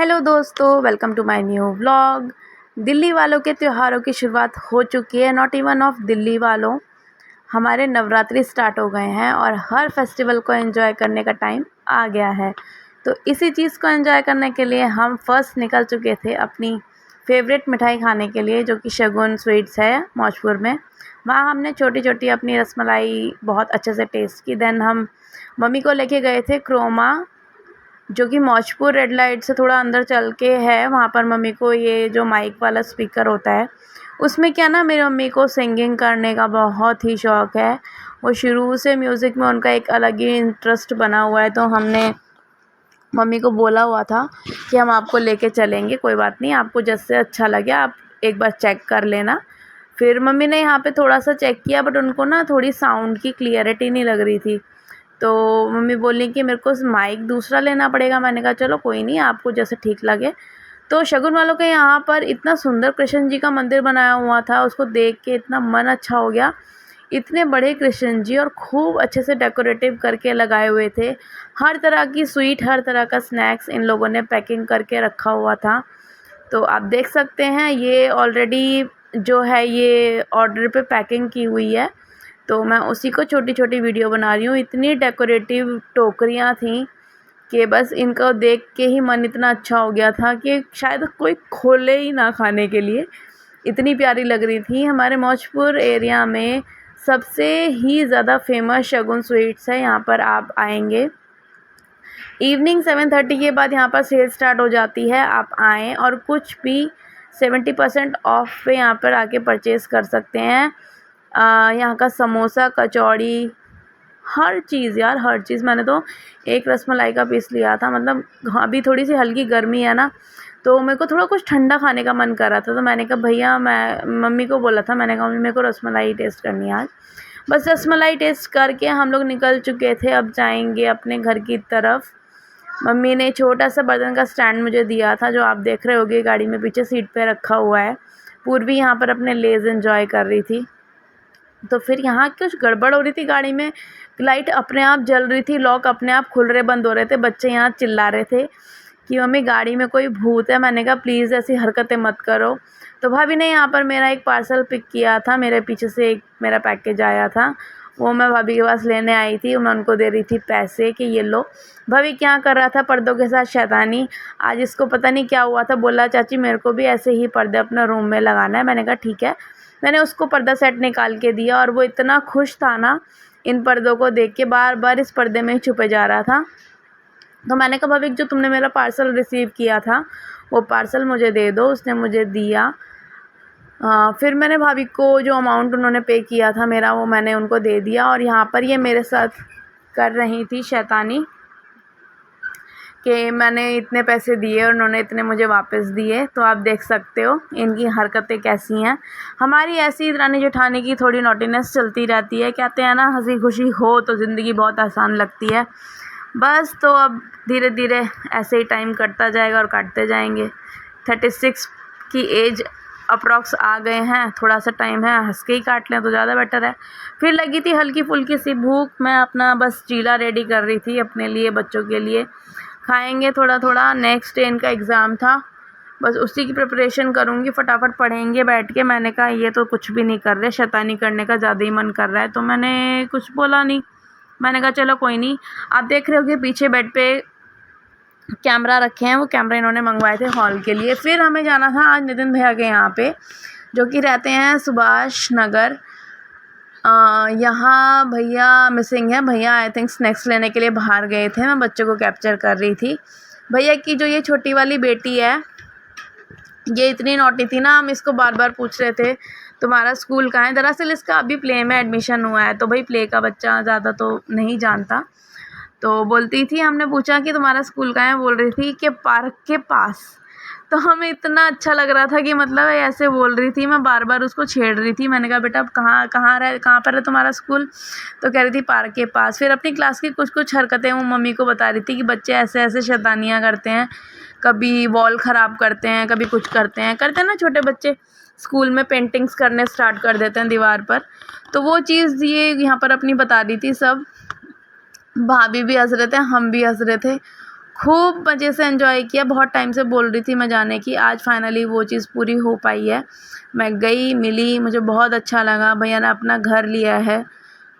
Hello दोस्तों, welcome to my new vlog. Delhi वालों के त्योहारों की शुरुआत हो चुकी है। नॉट इवन ऑफ दिल्ली वालों, हमारे नवरात्रि स्टार्ट हो गए हैं और हर फेस्टिवल को एंजॉय करने का टाइम आ गया है। तो इसी चीज़ को एंजॉय करने के लिए हम फर्स्ट निकल चुके थे अपनी फेवरेट मिठाई खाने के लिए, जो कि शगुन स्वीट्स है मौजपुर में। वहाँ हमने छोटी छोटी अपनी रसमलाई बहुत अच्छे से टेस्ट की। देन हम मम्मी को लेके गए थे क्रोमा, जो कि मौजपुर रेड लाइट से थोड़ा अंदर चल के है। वहाँ पर मम्मी को ये जो माइक वाला स्पीकर होता है, उसमें क्या ना, मेरी मम्मी को सिंगिंग करने का बहुत ही शौक़ है। वो शुरू से म्यूज़िक में उनका एक अलग ही इंटरेस्ट बना हुआ है। तो हमने मम्मी को बोला हुआ था कि हम आपको लेके चलेंगे, कोई बात नहीं, आपको जैसे अच्छा लगे आप एक बार चेक कर लेना। फिर मम्मी ने यहाँ पे थोड़ा सा चेक किया, बट उनको ना थोड़ी साउंड की क्लियरिटी नहीं लग रही थी। तो मम्मी बोली कि मेरे को माइक दूसरा लेना पड़ेगा। मैंने कहा चलो कोई नहीं, आपको जैसे ठीक लगे। तो शगुन वालों के यहाँ पर इतना सुंदर कृष्ण जी का मंदिर बनाया हुआ था, उसको देख के इतना मन अच्छा हो गया। इतने बड़े कृष्ण जी और खूब अच्छे से डेकोरेटिव करके लगाए हुए थे। हर तरह की स्वीट, हर तरह का स्नैक्स इन लोगों ने पैकिंग करके रखा हुआ था। तो आप देख सकते हैं, ये ऑलरेडी जो है ये ऑर्डर पे पैकिंग की हुई है। तो मैं उसी को छोटी छोटी वीडियो बना रही हूँ। इतनी डेकोरेटिव टोकरियाँ थीं कि बस इनको देख के ही मन इतना अच्छा हो गया था कि शायद कोई खोले ही ना खाने के लिए, इतनी प्यारी लग रही थी। हमारे मौजपुर एरिया में सबसे ही ज़्यादा फेमस शगुन स्वीट्स है। यहाँ पर आप आएंगे, इवनिंग 7:30 के बाद यहाँ पर सेल स्टार्ट हो जाती है। आप आएँ और कुछ भी 70% ऑफ पे यहाँ पर आके परचेज़ कर सकते हैं। यहाँ का समोसा, कचौड़ी, हर चीज़ यार, हर चीज़। मैंने तो एक रसमलाई का पीस लिया था। मतलब अभी थोड़ी सी हल्की गर्मी है ना, तो मेरे को थोड़ा कुछ ठंडा खाने का मन कर रहा था। तो मैंने कहा भैया, मैं मम्मी को बोला था, मैंने कहा मम्मी मेरे को रसमलाई टेस्ट करनी है आज। बस रसमलाई टेस्ट करके हम लोग निकल चुके थे। अब जाएंगे अपने घर की तरफ। मम्मी ने छोटा सा बर्तन का स्टैंड मुझे दिया था, जो आप देख रहे होगे गाड़ी में पीछे सीट पे रखा हुआ है। पूर्वी यहाँ पर अपने लेज़ एंजॉय कर रही थी। तो फिर यहाँ कुछ गड़बड़ हो रही थी गाड़ी में, लाइट अपने आप जल रही थी, लॉक अपने आप खुल रहे बंद हो रहे थे। बच्चे यहाँ चिल्ला रहे थे कि मम्मी गाड़ी में कोई भूत है। मैंने कहा प्लीज़ ऐसी हरकतें मत करो। तो भाभी ने यहाँ पर मेरा एक पार्सल पिक किया था। मेरे पीछे से एक मेरा पैकेज आया था, वो मैं भाभी के पास लेने आई थी। मैं उनको दे रही थी पैसे कि ये लो। भाभी क्या कर रहा था, पर्दों के साथ शैतानी। आज इसको पता नहीं क्या हुआ था, बोला चाची मेरे को भी ऐसे ही पर्दे अपने रूम में लगाना है। मैंने कहा ठीक है। मैंने उसको पर्दा सेट निकाल के दिया और वो इतना खुश था ना इन पर्दों को देख के, बार बार इस पर्दे में ही छुपे जा रहा था। तो मैंने कहा भाभी, जो तुमने मेरा पार्सल रिसीव किया था वो पार्सल मुझे दे दो। उसने मुझे दिया। फिर मैंने भाभी को जो अमाउंट उन्होंने पे किया था मेरा, वो मैंने उनको दे दिया। और यहाँ पर ये मेरे साथ कर रही थी शैतानी कि मैंने इतने पैसे दिए और उन्होंने इतने मुझे वापस दिए। तो आप देख सकते हो इनकी हरकतें कैसी हैं। हमारी ऐसी दरानी जेठानी की थोड़ी नॉटीनेस चलती रहती है। कहते हैं ना, हंसी खुशी हो तो ज़िंदगी बहुत आसान लगती है। बस तो अब धीरे धीरे ऐसे ही टाइम कटता जाएगा और काटते जाएंगे। 36 की एज अप्रॉक्स आ गए हैं, थोड़ा सा टाइम है, हंस के ही काट लें तो ज़्यादा बेटर है। फिर लगी थी हल्की फुल्की सी भूख। मैं अपना बस चीला रेडी कर रही थी अपने लिए, बच्चों के लिए। खाएंगे थोड़ा थोड़ा, नेक्स्ट डे इनका एग्ज़ाम था, बस उसी की प्रिपरेशन करूँगी। फटाफट पढ़ेंगे बैठ के। मैंने कहा ये तो कुछ भी नहीं कर रहे, शैतानी करने का ज़्यादा ही मन कर रहा है। तो मैंने कुछ बोला नहीं। मैंने कहा चलो कोई नहीं। आप देख रहे होगे पीछे बेड पे कैमरा रखे हैं, वो कैमरा इन्होंने मंगवाए थे हॉल के लिए। फिर हमें जाना था आज नितिन भैया के यहाँ पे, जो कि रहते हैं सुभाष नगर। यहाँ भैया मिसिंग है। भैया आई थिंक स्नैक्स लेने के लिए बाहर गए थे। मैं बच्चों को कैप्चर कर रही थी। भैया की जो ये छोटी वाली बेटी है, ये इतनी नॉटी थी ना, हम इसको बार बार पूछ रहे थे तुम्हारा स्कूल कहाँ है। दरअसल इसका अभी प्ले में एडमिशन हुआ है, तो भाई प्ले का बच्चा ज़्यादा तो नहीं जानता। तो बोलती थी, हमने पूछा कि तुम्हारा स्कूल कहाँ है, बोल रही थी कि पार्क के पास। तो हमें इतना अच्छा लग रहा था कि मतलब ऐसे बोल रही थी। मैं बार बार उसको छेड़ रही थी। मैंने कहा बेटा अब कहाँ पर है तुम्हारा स्कूल। तो कह रही थी पार्क के पास। फिर अपनी क्लास की कुछ कुछ हरकतें वो मम्मी को बता रही थी कि बच्चे ऐसे ऐसे शैतानियाँ करते हैं, कभी वॉल ख़राब करते हैं, कभी कुछ करते हैं ना छोटे बच्चे। स्कूल में पेंटिंग्स करने स्टार्ट कर देते हैं दीवार पर। तो वो चीज़ ये यहाँ पर अपनी बता रही थी सब। भाभी भी हंस रहे थे, हम भी हंस रहे थे। खूब मज़े से एंजॉय किया। बहुत टाइम से बोल रही थी मैं जाने की, आज फाइनली वो चीज़ पूरी हो पाई है। मैं गई, मिली, मुझे बहुत अच्छा लगा। भैया ने अपना घर लिया है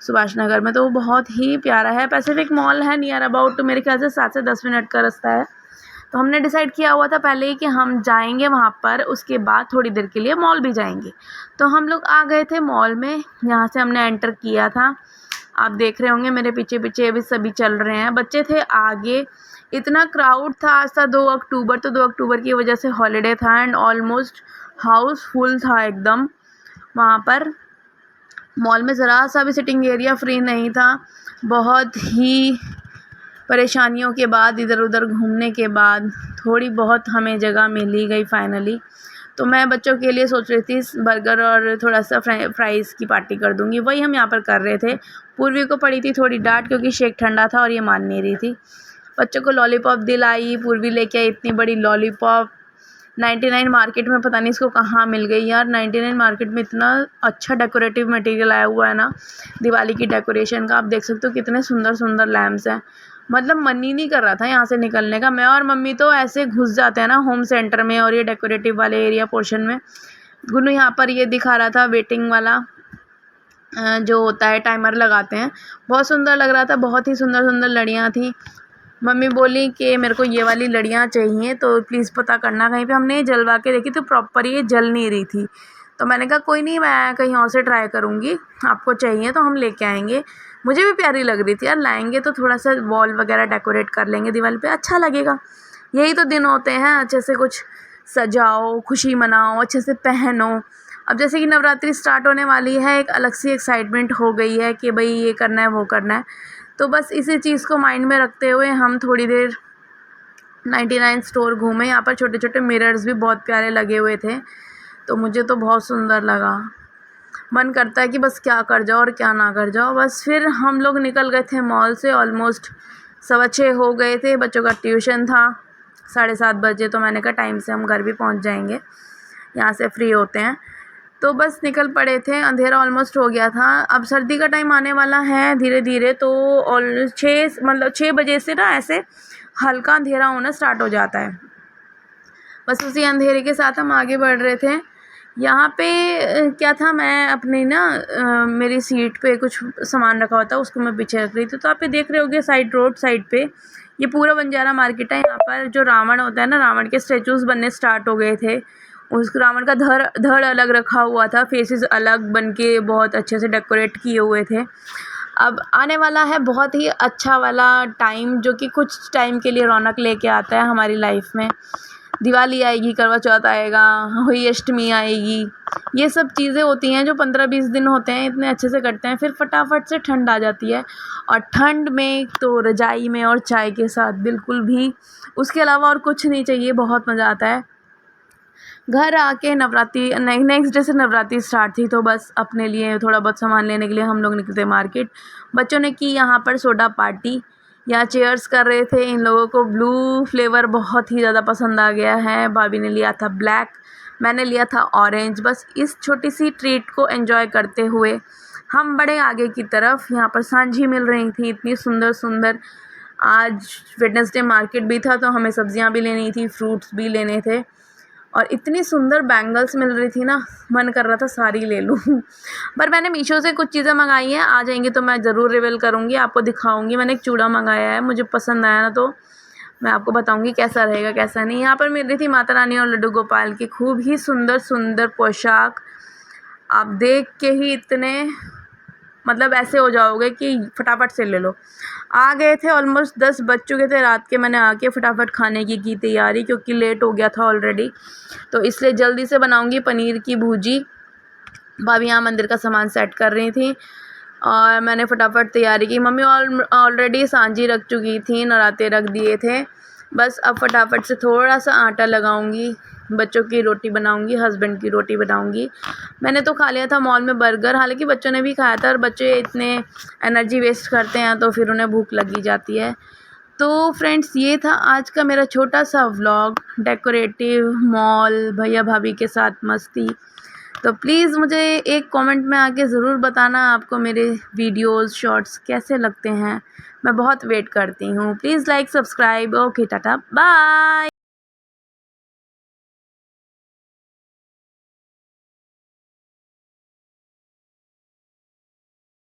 सुभाष नगर में, तो वो बहुत ही प्यारा है। पैसिफिक मॉल है नियर अबाउट, मेरे ख्याल से 7 से 10 मिनट का रास्ता है। तो हमने डिसाइड किया हुआ था पहले ही कि हम जाएंगे वहाँ पर, उसके बाद थोड़ी देर के लिए मॉल भी जाएंगे। तो हम लोग आ गए थे मॉल में, यहाँ से हमने एंटर किया था। आप देख रहे होंगे मेरे पीछे पीछे अभी सभी चल रहे हैं, बच्चे थे आगे। इतना क्राउड था, आज था 2 अक्टूबर, तो 2 अक्टूबर की वजह से हॉलीडे था एंड ऑलमोस्ट हाउस फुल था एकदम। वहाँ पर मॉल में ज़रा सा भी सिटिंग एरिया फ्री नहीं था। बहुत ही परेशानियों के बाद, इधर उधर घूमने के बाद थोड़ी बहुत हमें जगह मिली गई फाइनली। तो मैं बच्चों के लिए सोच रही थी बर्गर और थोड़ा सा फ्राइज़ की पार्टी कर दूँगी, वही हम यहाँ पर कर रहे थे। पूर्वी को पड़ी थी थोड़ी डांट क्योंकि शेक ठंडा था और ये मान नहीं रही थी। बच्चों को लॉलीपॉप दिलाई, पूर्वी लेके आई इतनी बड़ी लॉलीपॉप। 99 मार्केट में पता नहीं इसको कहाँ मिल गई यार। 99 मार्केट में इतना अच्छा डेकोरेटिव मटेरियल आया हुआ है ना दिवाली की डेकोरेशन का। आप देख सकते हो कितने सुंदर सुंदर लैम्प्स हैं। मतलब मन ही नहीं कर रहा था यहाँ से निकलने का। मैं और मम्मी तो ऐसे घुस जाते हैं ना होम सेंटर में और ये डेकोरेटिव वाले एरिया पोर्शन में। गुनू यहाँ पर ये दिखा रहा था वेटिंग वाला जो होता है, टाइमर लगाते हैं। बहुत सुंदर लग रहा था, बहुत ही सुंदर सुंदर लड़ियाँ थी। मम्मी बोली कि मेरे को ये वाली लड़ियाँ चाहिए, तो प्लीज़ पता करना कहीं पे। हमने ये जलवा के देखी तो प्रॉपर ये जल नहीं रही थी। तो मैंने कहा कोई नहीं, मैं कहीं और से ट्राई करूँगी, आपको चाहिए तो हम लेके आएंगे। मुझे भी प्यारी लग रही थी यार, लाएंगे तो थोड़ा सा वॉल वगैरह डेकोरेट कर लेंगे दीवार पे, अच्छा लगेगा। यही तो दिन होते हैं, अच्छे से कुछ सजाओ, खुशी मनाओ, अच्छे से पहनो। अब जैसे कि नवरात्रि स्टार्ट होने वाली है, एक अलग सी एक्साइटमेंट हो गई है कि भाई ये करना है वो करना है। तो बस इसी चीज़ को माइंड में रखते हुए हम थोड़ी देर 99 स्टोर घूमे। यहाँ पर छोटे छोटे मिरर्स भी बहुत प्यारे लगे हुए थे, तो मुझे तो बहुत सुंदर लगा। मन करता है कि बस क्या कर जाओ और क्या ना कर जाओ। बस फिर हम लोग निकल गए थे मॉल से, ऑलमोस्ट 6:15 हो गए थे। बच्चों का ट्यूशन था 7:30 बजे, तो मैंने कहा टाइम से हम घर भी पहुंच जाएंगे, यहाँ से फ्री होते हैं। तो बस निकल पड़े थे, अंधेरा ऑलमोस्ट हो गया था। अब सर्दी का टाइम आने वाला है धीरे धीरे, तो ऑल 6 बजे से ना ऐसे हल्का अंधेरा होना स्टार्ट हो जाता है। बस उसी अंधेरे के साथ हम आगे बढ़ रहे थे। यहाँ पे क्या था, मैं अपनी ना मेरी सीट पे कुछ सामान रखा हुआ था, उसको मैं पीछे रख रही थी। तो आप ये देख रहे होगे साइड रोड साइड पे ये पूरा बंजारा मार्केट है। यहाँ पर जो रावण होता है ना, रावण के स्टेचूज़ बनने स्टार्ट हो गए थे। उस रावण का धड़ अलग रखा हुआ था, फेसेस अलग बन के बहुत अच्छे से डेकोरेट किए हुए थे। अब आने वाला है बहुत ही अच्छा वाला टाइम, जो कि कुछ टाइम के लिए रौनक लेके आता है हमारी लाइफ में। दिवाली आएगी, करवा चौथ आएगा, होली अष्टमी आएगी। ये सब चीज़ें होती हैं जो 15-20 दिन होते हैं, इतने अच्छे से कटते हैं। फिर फटाफट से ठंड आ जाती है, और ठंड में तो रजाई में और चाय के साथ बिल्कुल भी उसके अलावा और कुछ नहीं चाहिए, बहुत मज़ा आता है। घर आके नवरात्रि नेक्स्ट डे से नवरात्रि स्टार्ट थी, तो बस अपने लिए थोड़ा बहुत सामान लेने के लिए हम लोग निकले मार्केट। बच्चों ने की यहाँ पर सोडा पार्टी, यहाँ चेयर्स कर रहे थे। इन लोगों को ब्लू फ्लेवर बहुत ही ज़्यादा पसंद आ गया है। भाभी ने लिया था ब्लैक, मैंने लिया था ऑरेंज। बस इस छोटी सी ट्रीट को एंजॉय करते हुए हम बड़े आगे की तरफ। यहाँ पर सांझी मिल रही थी इतनी सुंदर सुंदर। आज वेडनेसडे मार्केट भी था, तो हमें सब्जियां भी लेनी थी, फ्रूट्स भी लेने थे, और इतनी सुंदर बैंगल्स मिल रही थी ना, मन कर रहा था सारी ले लूँ। पर मैंने मीशो से कुछ चीज़ें मंगाई हैं, आ जाएंगी तो मैं ज़रूर रिवील करूँगी, आपको दिखाऊँगी। मैंने एक चूड़ा मंगाया है, मुझे पसंद आया ना, तो मैं आपको बताऊँगी कैसा रहेगा कैसा नहीं। यहाँ पर मिल रही थी माता रानी और लड्डू गोपाल की खूब ही सुंदर सुंदर पोशाक। आप देख के ही इतने मतलब ऐसे हो जाओगे कि फटाफट से ले लो। आ गए थे, ऑलमोस्ट 10 बज चुके थे रात के। मैंने आके फटाफट खाने की तैयारी, क्योंकि लेट हो गया था ऑलरेडी, तो इसलिए जल्दी से बनाऊंगी पनीर की भुर्जी। भाभी यहाँ मंदिर का सामान सेट कर रही थी और मैंने फटाफट तैयारी की। मम्मी ऑलरेडी सांझी रख चुकी थी, नराते रख दिए थे। बस अब फटाफट से थोड़ा सा आटा लगाऊंगी, बच्चों की रोटी बनाऊंगी, हस्बैंड की रोटी बनाऊंगी। मैंने तो खा लिया था मॉल में बर्गर, हालांकि बच्चों ने भी खाया था, और बच्चे इतने एनर्जी वेस्ट करते हैं तो फिर उन्हें भूख लगी जाती है। तो फ्रेंड्स, ये था आज का मेरा छोटा सा व्लॉग, डेकोरेटिव मॉल, भैया भाभी के साथ मस्ती। तो प्लीज़ मुझे एक कमेंट में आके ज़रूर बताना आपको मेरे वीडियोस शॉर्ट्स कैसे लगते हैं। मैं बहुत वेट करती हूँ। Please like subscribe. Okay tata bye.